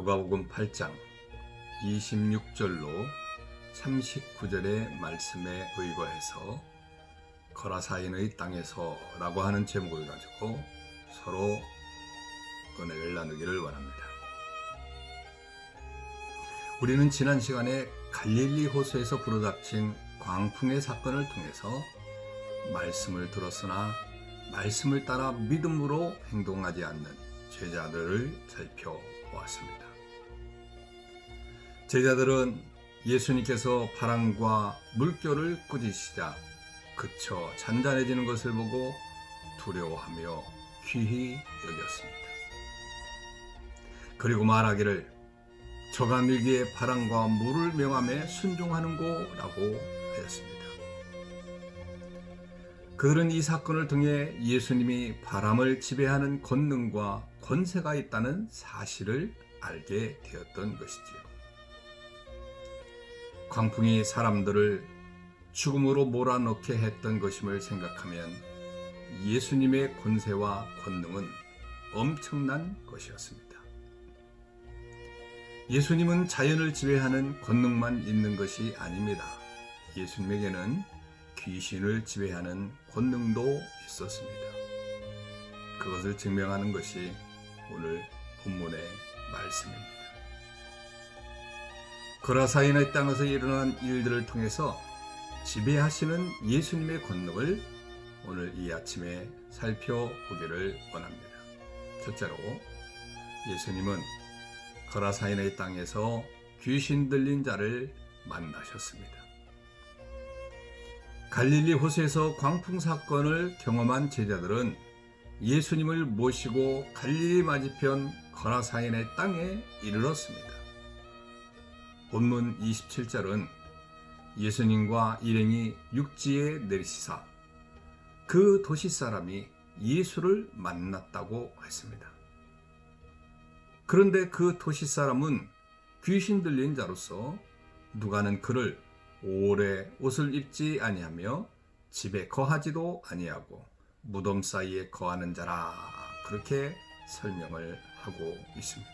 누가복음 8장 26절로 39절의 말씀에 의거해서 거라사인의 땅에서 라고 하는 제목을 가지고 서로 은혜를 나누기를 원합니다. 우리는 지난 시간에 갈릴리 호수에서 불어닥친 광풍의 사건을 통해서 말씀을 들었으나 말씀을 따라 믿음으로 행동하지 않는 제자들을 살펴보았습니다. 제자들은 예수님께서 바람과 물결을 꾸짖으시자 그쳐 잔잔해지는 것을 보고 두려워하며 귀히 여겼습니다. 그리고 말하기를 저가 밀기에 바람과 물을 명함에 순종하는 거라고 하였습니다. 그들은 이 사건을 통해 예수님이 바람을 지배하는 권능과 권세가 있다는 사실을 알게 되었던 것이지요. 광풍이 사람들을 죽음으로 몰아넣게 했던 것임을 생각하면 예수님의 권세와 권능은 엄청난 것이었습니다. 예수님은 자연을 지배하는 권능만 있는 것이 아닙니다. 예수님에게는 귀신을 지배하는 권능도 있었습니다. 그것을 증명하는 것이 오늘 본문의 말씀입니다. 거라사인의 땅에서 일어난 일들을 통해서 지배하시는 예수님의 권능을 오늘 이 아침에 살펴보기를 원합니다. 첫째로 예수님은 거라사인의 땅에서 귀신 들린 자를 만나셨습니다. 갈릴리 호수에서 광풍 사건을 경험한 제자들은 예수님을 모시고 갈릴리 맞은편 거라사인의 땅에 이르렀습니다. 본문 27절은 예수님과 일행이 육지에 내리시사 그 도시 사람이 예수를 만났다고 했습니다. 그런데 그 도시 사람은 귀신 들린 자로서 누가는 그를 오래 옷을 입지 아니하며 집에 거하지도 아니하고 무덤 사이에 거하는 자라 그렇게 설명을 하고 있습니다.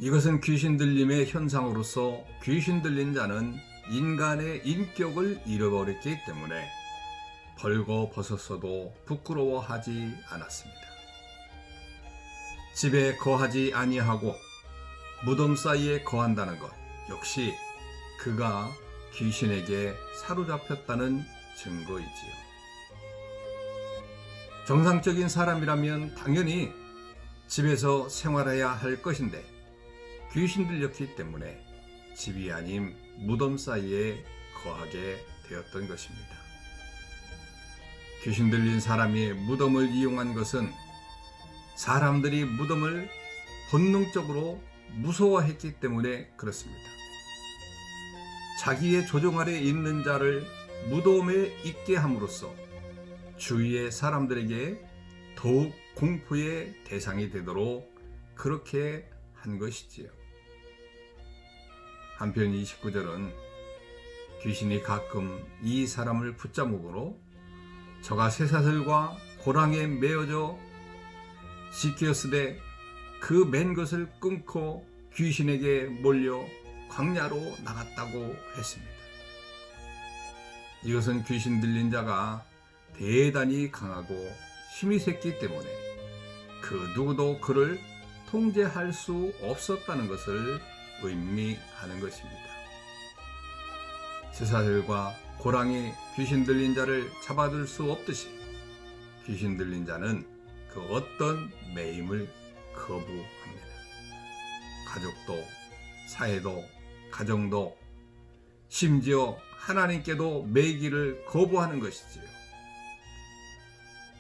이것은 귀신 들림의 현상으로서 귀신 들린 자는 인간의 인격을 잃어버렸기 때문에 벌거벗었어도 부끄러워하지 않았습니다. 집에 거하지 아니하고 무덤 사이에 거한다는 것 역시 그가 귀신에게 사로잡혔다는 증거이지요. 정상적인 사람이라면 당연히 집에서 생활해야 할 것인데 귀신 들렸기 때문에 집이 아닌 무덤 사이에 거하게 되었던 것입니다. 귀신 들린 사람이 무덤을 이용한 것은 사람들이 무덤을 본능적으로 무서워했기 때문에 그렇습니다. 자기의 조종 아래 있는 자를 무덤에 있게 함으로써 주위의 사람들에게 더욱 공포의 대상이 되도록 그렇게 한 것이지요. 한편 29절은 귀신이 가끔 이 사람을 붙잡음으로 저가 쇠사슬과 고랑에 매어져 지키었으되 그 맨 것을 끊고 귀신에게 몰려 광야로 나갔다고 했습니다. 이것은 귀신 들린 자가 대단히 강하고 힘이 셌기 때문에 그 누구도 그를 통제할 수 없었다는 것을 의미하는 것입니다. 쇠사슬과 고랑이 귀신 들린 자를 잡아둘 수 없듯이 귀신 들린 자는 그 어떤 매임을 거부합니다. 가족도, 사회도, 가정도, 심지어 하나님께도 매이기를 거부하는 것이지요.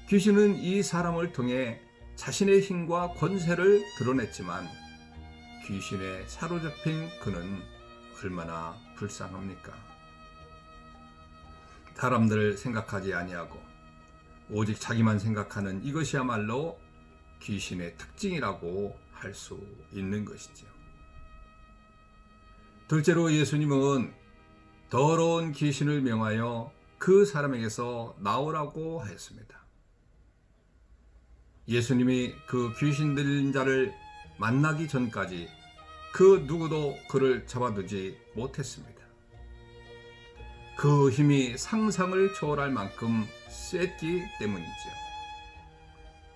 귀신은 이 사람을 통해 자신의 힘과 권세를 드러냈지만 귀신에 사로잡힌 그는 얼마나 불쌍합니까? 사람들을 생각하지 아니하고 오직 자기만 생각하는 이것이야말로 귀신의 특징이라고 할 수 있는 것이죠. 둘째로 예수님은 더러운 귀신을 명하여 그 사람에게서 나오라고 하였습니다. 예수님이 그 귀신 들린 자를 만나기 전까지 그 누구도 그를 잡아두지 못했습니다. 그 힘이 상상을 초월할 만큼 셌기 때문이죠.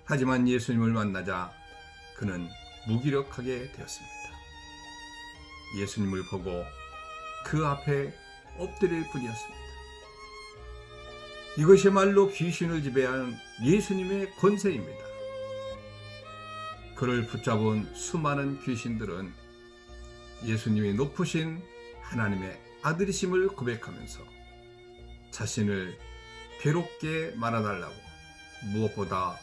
하지만 예수님을 만나자 그는 무기력하게 되었습니다. 예수님을 보고 그 앞에 엎드릴 뿐이었습니다. 이것이야말로 귀신을 지배하는 예수님의 권세입니다. 그를 붙잡은 수많은 귀신들은 예수님이 높으신 하나님의 아들이심을 고백하면서 자신을 괴롭게 말아달라고, 무엇보다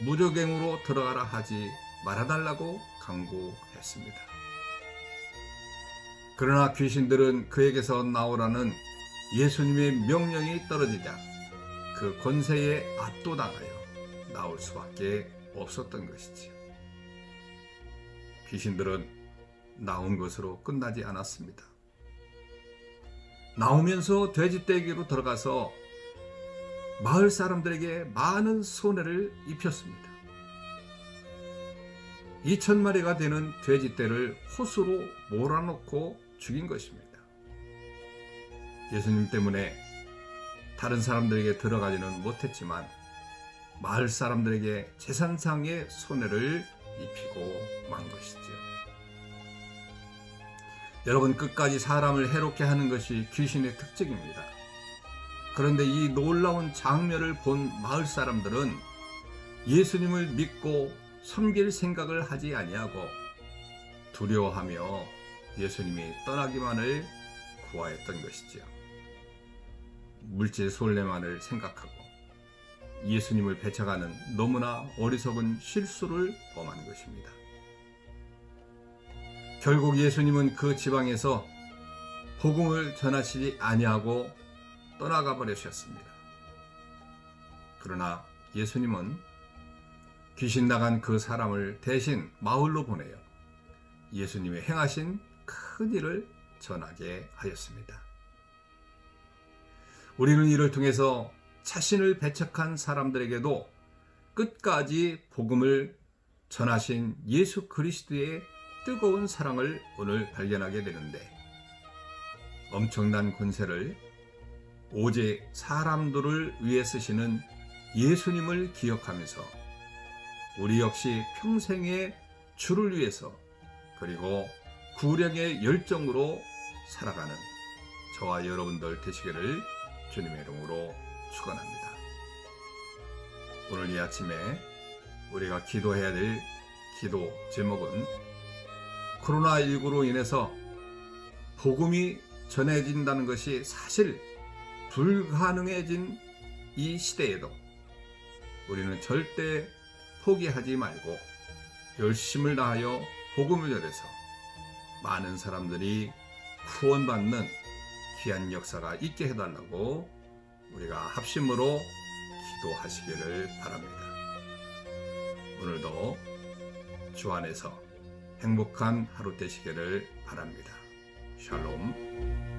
무저갱으로 들어가라 하지 말아달라고 강구했습니다. 그러나 귀신들은 그에게서 나오라는 예수님의 명령이 떨어지자 그 권세에 압도당하여 나올 수밖에 없었던 것이지요. 귀신들은 나온 것으로 끝나지 않았습니다. 나오면서 돼지떼기로 들어가서 마을 사람들에게 많은 손해를 입혔습니다. 2,000마리가 되는 돼지떼를 호수로 몰아넣고 죽인 것입니다. 예수님 때문에 다른 사람들에게 들어가지는 못했지만 마을 사람들에게 재산상의 손해를 입히고 만 것이죠. 여러분, 끝까지 사람을 해롭게 하는 것이 귀신의 특징입니다. 그런데 이 놀라운 장면을 본 마을 사람들은 예수님을 믿고 섬길 생각을 하지 아니하고 두려워하며 예수님이 떠나기만을 구하였던 것이지요. 물질 손해만을 생각하고 예수님을 배척하는 너무나 어리석은 실수를 범한 것입니다. 결국 예수님은 그 지방에서 복음을 전하시지 아니하고 떠나가 버리셨습니다. 그러나 예수님은 귀신 나간 그 사람을 대신 마을로 보내어 예수님의 행하신 큰 일을 전하게 하였습니다. 우리는 이를 통해서 자신을 배척한 사람들에게도 끝까지 복음을 전하신 예수 그리스도의 뜨거운 사랑을 오늘 발견하게 되는데, 엄청난 권세를 오직 사람들을 위해 쓰시는 예수님을 기억하면서 우리 역시 평생의 주를 위해서 그리고 구령의 열정으로 살아가는 저와 여러분들 되시기를 주님의 이름으로 축원합니다. 오늘 이 아침에 우리가 기도해야 될 기도 제목은 코로나19로 인해서 복음이 전해진다는 것이 사실 불가능해진 이 시대에도 우리는 절대 포기하지 말고 열심을 다하여 복음을 전해서 많은 사람들이 구원받는 귀한 역사가 있게 해달라고 우리가 합심으로 기도하시기를 바랍니다. 오늘도 주 안에서 행복한 하루 되시기를 바랍니다. 샬롬.